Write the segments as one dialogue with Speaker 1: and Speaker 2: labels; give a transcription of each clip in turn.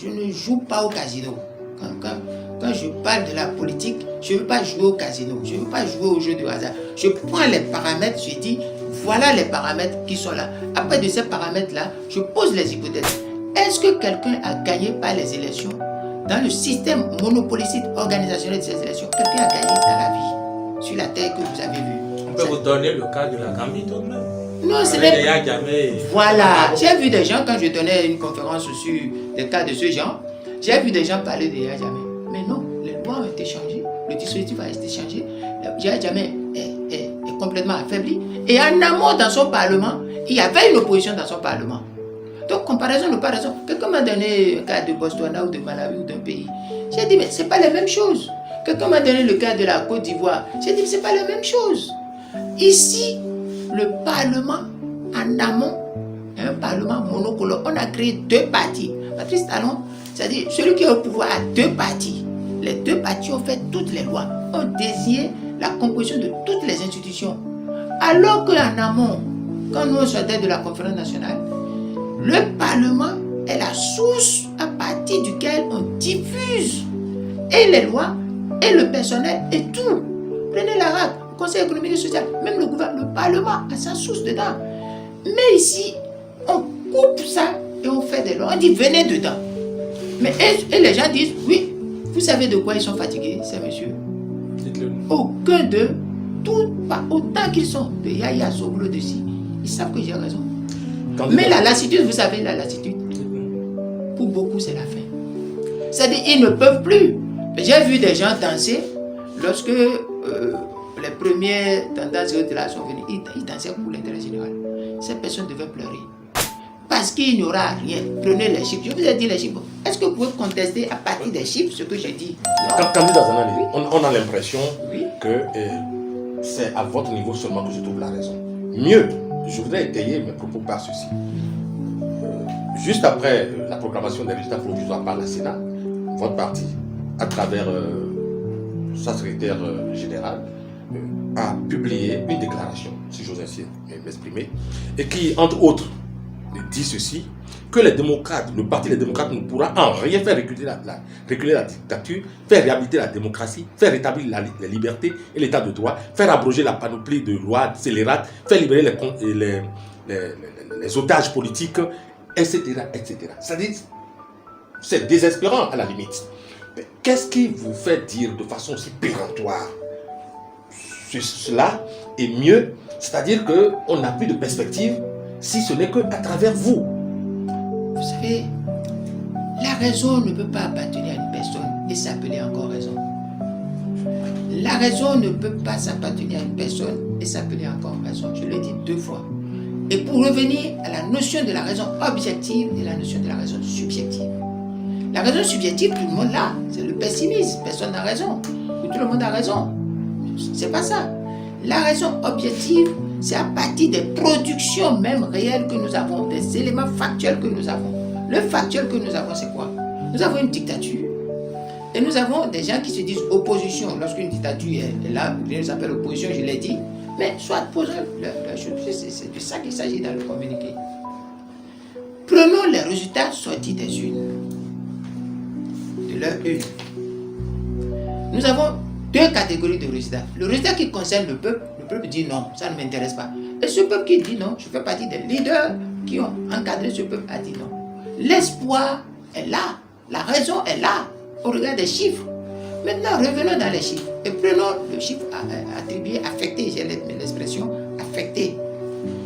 Speaker 1: je ne joue pas au casino. Quand je parle de la politique, je ne veux pas jouer au casino, je ne veux pas jouer au jeu de hasard. Je prends les paramètres, je dis, voilà les paramètres qui sont là. Après de ces paramètres-là, je pose les hypothèses. Est-ce que quelqu'un a gagné par les élections? Dans le système monopolistique organisationnel de ces élections, quelqu'un a gagné dans la vie, sur la terre que vous avez vue.
Speaker 2: On peut vous donner le cas de la Gambie tout de même.
Speaker 1: Non, ce n'est pas... Voilà, j'ai vu des gens, quand je donnais une conférence sur le cas de ce genre, j'ai vu des gens parler de Yaya Jammeh. Mais non, les lois ont été changées, le dispositif a été changé, Yaya Jammeh est complètement affaibli. Et en amont dans son parlement, il y avait une opposition dans son parlement. Donc, comparaison ne pas raison. Quelqu'un m'a donné le cas de Botswana ou de Malawi ou d'un pays. J'ai dit, mais ce n'est pas les mêmes choses. Quelqu'un m'a donné le cas de la Côte d'Ivoire. J'ai dit, ce n'est pas les mêmes choses. Ici, le Parlement, en amont, un Parlement monocolore. On a créé deux partis. Patrice Talon, c'est-à-dire celui qui est au pouvoir a deux partis. Les deux partis ont fait toutes les lois, ont désigné la composition de toutes les institutions. Alors qu'en amont, quand nous sortions de la conférence nationale, le Parlement est la source à partir duquel on diffuse et les lois, et le personnel, et tout. Prenez l'arabe, le Conseil économique et social, même le gouvernement, le Parlement a sa source dedans. Mais ici, on coupe ça et on fait des lois. On dit venez dedans. Mais et les gens disent oui, vous savez de quoi ils sont fatigués, ces messieurs? Aucun d'eux, pas autant qu'ils sont, de Yaya Soglo de si, ils savent que j'ai raison. Mais la lassitude, vous savez, la lassitude, pour beaucoup, c'est la fin. C'est-à-dire, ils ne peuvent plus. J'ai vu des gens danser lorsque les premières tendances de la sont venues. Ils dansaient pour l'intérêt général. Ces personnes devaient pleurer. Parce qu'il n'y aura rien. Prenez les chiffres. Je vous ai dit les chiffres. Est-ce que vous pouvez contester à partir des chiffres ce que j'ai dit?
Speaker 3: Candidat Zanani, on a l'impression que c'est à votre niveau seulement que je trouve la raison. Mieux, je voudrais étayer mes propos par ceci. Juste après la proclamation des résultats provisoires par la Sénat, votre parti, à travers sa secrétaire générale, a publié une déclaration, si j'ose ainsi m'exprimer, et qui, entre autres, dit ceci, que les démocrates, le parti des démocrates ne pourra en rien faire reculer la dictature, faire réhabiliter la démocratie, faire rétablir la liberté et l'état de droit, faire abroger la panoplie de lois scélérates, faire libérer les otages politiques, etc. etc. C'est-à-dire, c'est désespérant à la limite. Mais qu'est-ce qui vous fait dire de façon si péremptoire cela est mieux, c'est-à-dire qu'on n'a plus de perspective si ce n'est qu'à travers vous?
Speaker 1: Vous savez, la raison ne peut pas appartenir à une personne et s'appeler encore raison. La raison ne peut pas s'appartenir à une personne et s'appeler encore raison. Je l'ai dit 2 fois. Et pour revenir à la notion de la raison objective et la notion de la raison subjective. La raison subjective, tout le monde l'a. C'est le pessimisme. Personne n'a raison. Ou tout le monde a raison. C'est pas ça. La raison objective, c'est à partir des productions même réelles que nous avons, des éléments factuels que nous avons. Le factuel que nous avons, c'est quoi? Nous avons une dictature. Et nous avons des gens qui se disent opposition. Lorsqu'une dictature est là, nous appelle opposition, je l'ai dit. Mais soit posons la chose, c'est de ça qu'il s'agit dans le communiqué. Prenons les résultats sortis des urnes. De leur une. Nous avons 2 catégories de résultats. Le résultat qui concerne le peuple dit non, ça ne m'intéresse pas. Et ce peuple qui dit non, je fais partie des leaders qui ont encadré ce peuple a dit non. L'espoir est là, la raison est là, au regard des chiffres. Maintenant, revenons dans les chiffres et prenons le chiffre attribué, affecté, j'ai l'expression affecté,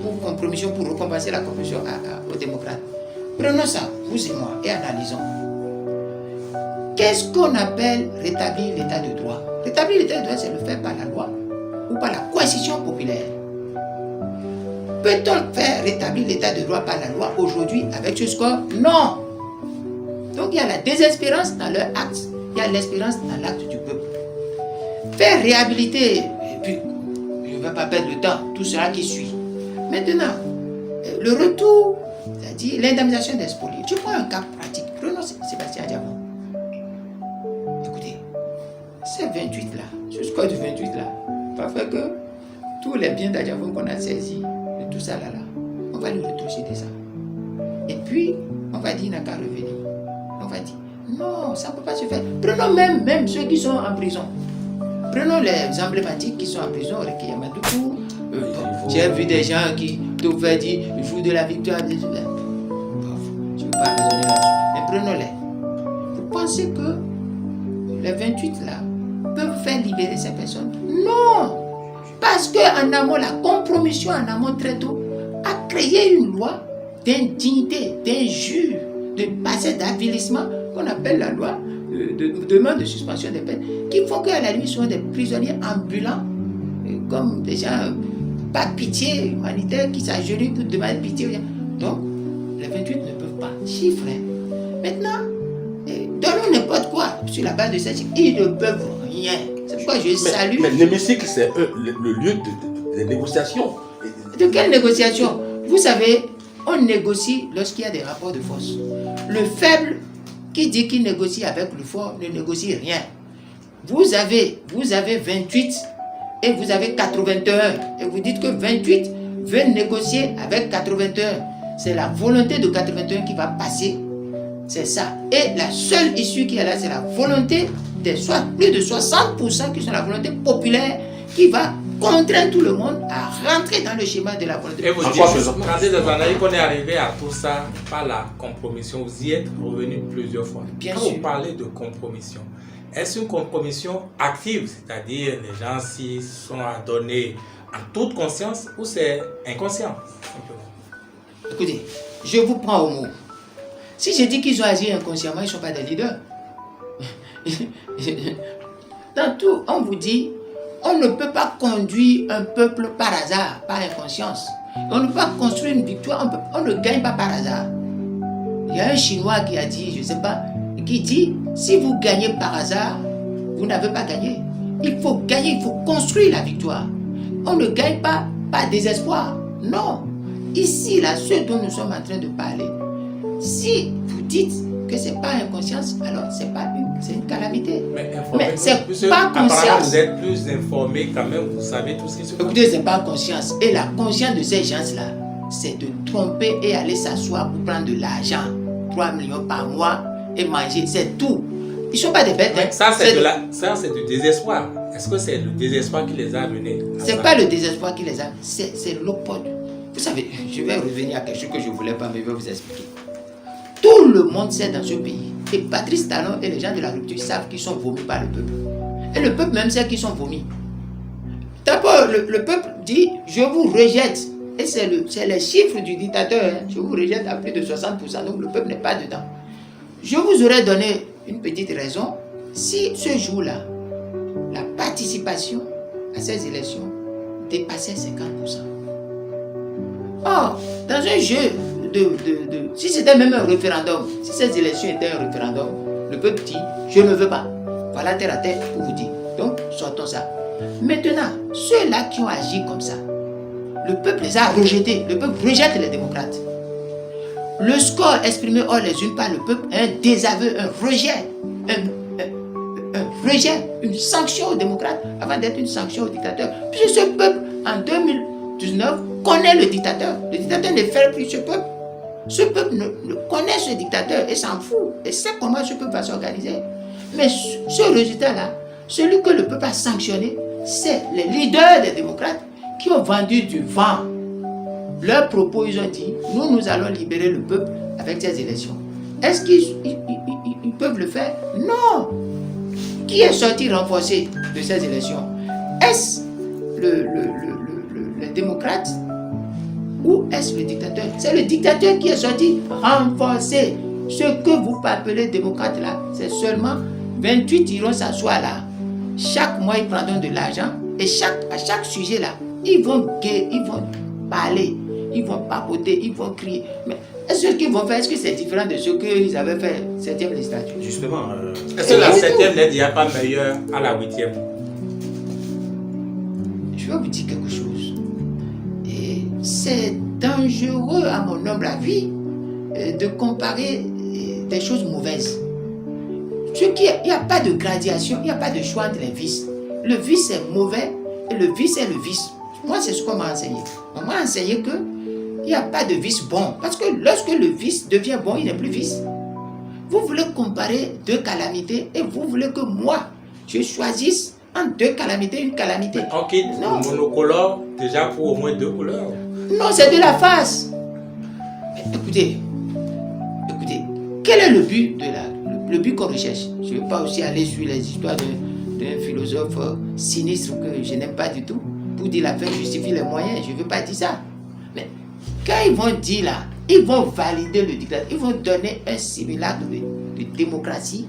Speaker 1: pour compromission, pour recompenser la compromission aux démocrates. Prenons ça, vous et moi, et analysons. Qu'est-ce qu'on appelle rétablir l'état de droit? Rétablir l'état de droit, c'est le faire par la loi ou par la coercition populaire. Peut-on faire rétablir l'état de droit par la loi aujourd'hui avec ce score? Non. Donc il y a la désespérance dans leur acte, il y a l'espérance dans l'acte du peuple. Faire réhabiliter, et puis je ne vais pas perdre le temps, tout cela qui suit. Maintenant, le retour, c'est-à-dire l'indemnisation des spoliés. Je prends un cas pratique. Prenons Sébastien Diamant. Écoutez, ces 28 là, ce score de 28 là, va faire que tous les biens d'Adjavon qu'on a saisis, de tout ça là, on va lui retoucher de ça. Et puis, on va dire, il n'a qu'à revenir. On va dire, Non, ça ne peut pas se faire. Prenons même ceux qui sont en prison. Prenons les emblématiques qui sont en prison, Reké Yamadoukou. J'ai vu des gens qui te fait dire jour de la victoire. Je ne veux pas raisonner là-dessus. Mais prenons-les. Vous pensez que les 28 là peuvent faire libérer ces personnes? Non! Parce qu'en amont, la compromission en amont très tôt a créé une loi d'indignité, d'injure, de passé d'avilissement qu'on appelle la loi de demande de suspension des peines, qui font qu'à la limite sont des prisonniers ambulants, comme des gens pas pitié humanitaire qui s'agenouillent pour demander pitié. Donc, les 28 ne peuvent pas chiffrer. Maintenant, donnons n'importe quoi sur la base de ça, ils ne peuvent rien. C'est pourquoi je salue.
Speaker 3: Mais l'hémicycle, c'est le lieu des négociations.
Speaker 1: De quelle négociation? Vous savez, on négocie lorsqu'il y a des rapports de force. Le faible qui dit qu'il négocie avec le fort ne négocie rien. Vous avez 28 et vous avez 81. Et vous dites que 28 veut négocier avec 81. C'est la volonté de 81 qui va passer. C'est ça. Et la seule issue qui est là, c'est la volonté des plus de 60% qui sont la volonté populaire qui va contraindre tout le monde à rentrer dans le schéma de la volonté.
Speaker 2: Et vous dites, qu'on est arrivé à tout ça par la compromission. Vous y êtes revenu plusieurs fois.
Speaker 1: Bien
Speaker 2: Quand
Speaker 1: sûr.
Speaker 2: vous parlez de compromission, est-ce une compromission active, c'est-à-dire les gens s'y sont adonnés en toute conscience, ou c'est inconscient simplement?
Speaker 1: Écoutez, je vous prends au mot. Si je dis qu'ils ont agi inconsciemment, ils ne sont pas des leaders. Dans tout, on vous dit, on ne peut pas conduire un peuple par hasard, par inconscience. On ne peut pas construire une victoire, on ne gagne pas par hasard. Il y a un Chinois qui a dit, je ne sais pas, qui dit, si vous gagnez par hasard, vous n'avez pas gagné. Il faut gagner, il faut construire la victoire. On ne gagne pas par désespoir. Non. Ici, là, ce dont nous sommes en train de parler, si vous dites que ce n'est pas inconscience, alors c'est une calamité. Mais c'est pas conscience.
Speaker 2: Vous êtes plus informé quand même, vous savez tout ce qui se passe.
Speaker 1: Écoutez, ce n'est pas conscience. Et la conscience de ces gens-là, c'est de tromper et aller s'asseoir pour prendre de l'argent. 3 millions par mois et manger, c'est tout. Ils ne sont pas des bêtes.
Speaker 2: Mais ça, c'est du désespoir. Est-ce que c'est le désespoir qui les a amenés?
Speaker 1: Ce n'est pas le désespoir qui les a, c'est l'opportunité. Vous savez, je vais revenir à quelque chose que je ne voulais pas, mais je vais vous expliquer. Tout le monde sait dans ce pays, et Patrice Talon et les gens de la rupture savent qu'ils sont vomis par le peuple. Et le peuple même sait qu'ils sont vomis. D'abord, le peuple dit, je vous rejette. Et c'est les chiffres du dictateur, hein. Je vous rejette à plus de 60%, donc le peuple n'est pas dedans. Je vous aurais donné une petite raison, si ce jour-là, la participation à ces élections dépassait 50%. Or, dans un jeu si c'était même un référendum, si ces élections étaient un référendum, le peuple dit, je ne veux pas. Voilà terre à terre pour vous dire. Donc, sortons ça. Maintenant, ceux-là qui ont agi comme ça, le peuple les a rejetés. Le peuple rejette les démocrates. Le score exprimé hors les unes par le peuple est un désaveu, un rejet. Un rejet, une sanction aux démocrates avant d'être une sanction au dictateur. Puisque ce peuple, en 2019, connaît le dictateur. Le dictateur ne fait plus ce peuple. Ce peuple connaît ce dictateur et s'en fout. Et sait comment ce peuple va s'organiser. Mais ce résultat-là, celui que le peuple a sanctionné, c'est les leaders des démocrates qui ont vendu du vent. Leurs propos, ils ont dit, nous allons libérer le peuple avec ces élections. Est-ce qu'ils peuvent le faire? Non. Qui est sorti renforcé de ces élections? Est-ce les démocrates ou est-ce le dictateur? C'est le dictateur qui est sorti renforcé. Ce que vous appelez démocrate là, c'est seulement 28 iront s'asseoir là. Chaque mois, ils prendront de l'argent et à chaque sujet là, ils vont parler, ils vont papoter, ils vont crier. Mais est-ce qu'ils vont faire, est-ce que c'est différent de ce qu'ils avaient fait 7e législature?
Speaker 3: Justement.
Speaker 2: Est-ce que la 7e n'est déjà pas meilleure à la 8e?
Speaker 1: Je vais vous dire quelque chose. Et c'est dangereux, à mon humble avis, de comparer des choses mauvaises. Il n'y a pas de gradation, il n'y a pas de choix entre les vices. Le vice est mauvais et le vice est le vice. Moi, c'est ce qu'on m'a enseigné. On m'a enseigné qu'il n'y a pas de vice bon. Parce que lorsque le vice devient bon, il n'est plus vice. Vous voulez comparer deux calamités et vous voulez que moi, je choisisse entre deux calamités, une calamité.
Speaker 2: On quitte le monocolore déjà pour au moins 2 couleurs.
Speaker 1: Non, c'est de la farce. Écoutez, quel est le but le but qu'on recherche? Je ne vais pas aussi aller sur les histoires d'un philosophe sinistre que je n'aime pas du tout, pour dire la fin justifie les moyens. Je ne veux pas dire ça. Mais quand ils vont dire là, ils vont valider le dictat, ils vont donner un simulacre de démocratie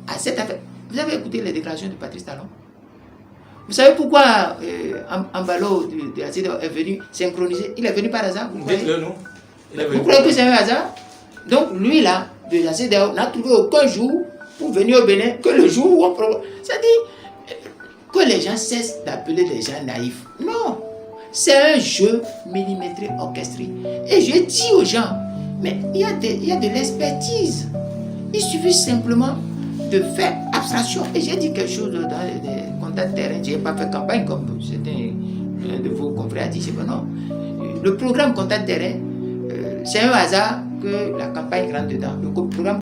Speaker 1: à cette affaire. Vous avez écouté les déclarations de Patrice Talon? Vous savez pourquoi Ambalo de la CEDEAO est venu synchroniser? Il est venu par hasard?
Speaker 2: Dites-le nous.
Speaker 1: Vous croyez que c'est un hasard? Donc lui là, de la CEDEAO, n'a trouvé aucun jour pour venir au Bénin que le jour où on prend. C'est-à-dire que les gens cessent d'appeler les gens naïfs. Non, c'est un jeu millimétré orchestré. Et je dis aux gens, mais il y a de l'expertise. Il suffit simplement de faire abstraction. Et j'ai dit quelque chose dans les contacts terrain. Je n'ai pas fait campagne comme certains de vos confrères a dit. C'est non. Le programme contact terrain, c'est un hasard que la campagne rentre dedans. Le programme